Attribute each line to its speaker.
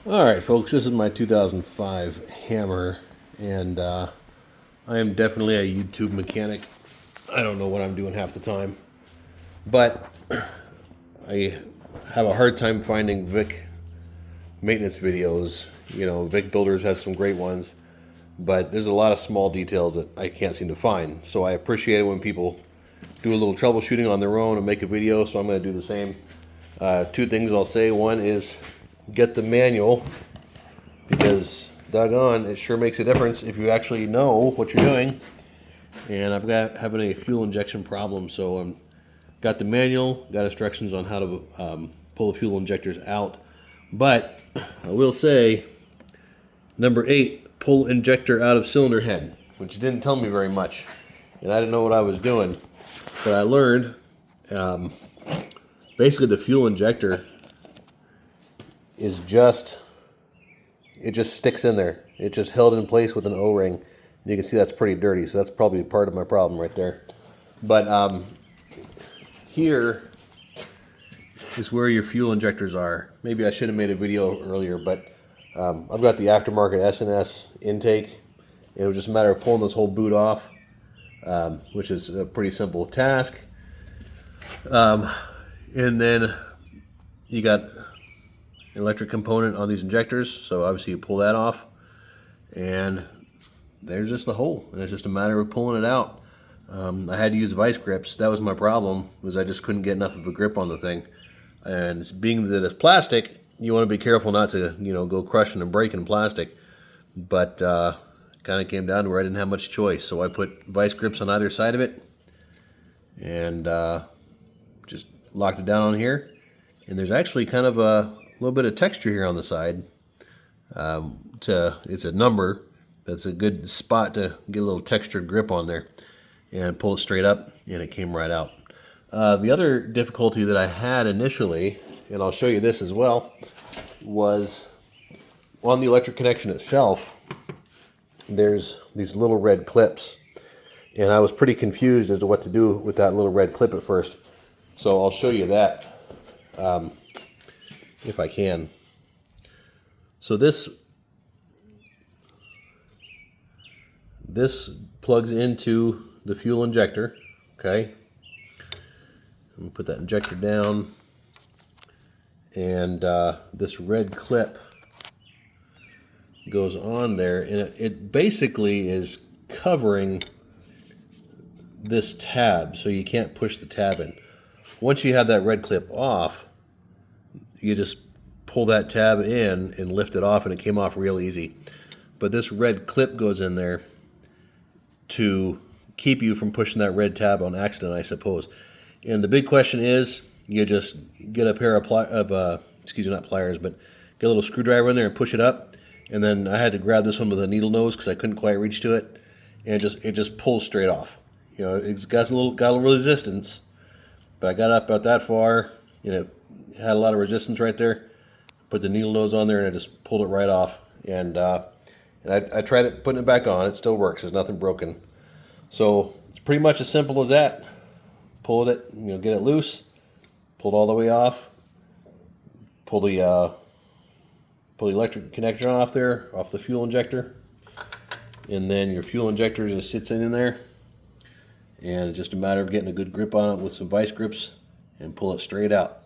Speaker 1: Alright folks, this is my 2005 Hammer, and I am definitely a YouTube mechanic. I don't know what I'm doing half the time, but I have a hard time finding Vic maintenance videos. You know, Vic Builders has some great ones, but there's a lot of small details that I can't seem to find. So I appreciate it when people do a little troubleshooting on their own and make a video, so I'm going to do the same. Two things I'll say. One is get the manual, because doggone, it sure makes a difference if you actually know what you're doing. And I've got having a fuel injection problem, so got the manual, got instructions on how to pull the fuel injectors out. But I will say, number 8, pull injector out of cylinder head, which didn't tell me very much, and I didn't know what I was doing. But I learned basically the fuel injector is it just sticks in there. It's just held in place with an O-ring. You can see that's pretty dirty, so that's probably part of my problem right there. But here is where your fuel injectors are. Maybe I should have made a video earlier, but I've got the aftermarket S&S intake, and it was just a matter of pulling this whole boot off, which is a pretty simple task. And then you got electric component on these injectors, so obviously you pull that off, and there's just the hole, and it's just a matter of pulling it out. I had to use vice grips. That was my problem, was I just couldn't get enough of a grip on the thing. And being that it's plastic, you want to be careful not to, go crushing and breaking plastic. But it kind of came down to where I didn't have much choice, so I put vice grips on either side of it, and just locked it down on here. And there's actually kind of a little bit of texture here on the side. It's a number. That's a good spot to get a little textured grip on there, and pull it straight up, and it came right out. The other difficulty that I had initially, and I'll show you this as well, was on the electric connection itself. There's these little red clips, and I was pretty confused as to what to do with that little red clip at first. So I'll show you that if I can. So this plugs into the fuel injector, okay? Let me put that injector down, and this red clip goes on there, and it basically is covering this tab, so you can't push the tab in. Once you have that red clip off, you just pull that tab in and lift it off, and it came off real easy. But this red clip goes in there to keep you from pushing that red tab on accident, I suppose. And the big question is, you just get a pair of not pliers, but get a little screwdriver in there and push it up. And then I had to grab this one with a needle nose because I couldn't quite reach to it, and it just pulls straight off. It's got a little resistance, but I got up about that far, it had a lot of resistance right there. Put the needle nose on there, and I just pulled it right off. And I tried it, putting it back on. It still works. There's nothing broken. So it's pretty much as simple as that. Pull it, get it loose. Pull it all the way off. Pull the electric connector off there, off the fuel injector, and then your fuel injector just sits in there. And it's just a matter of getting a good grip on it with some vice grips and pull it straight out.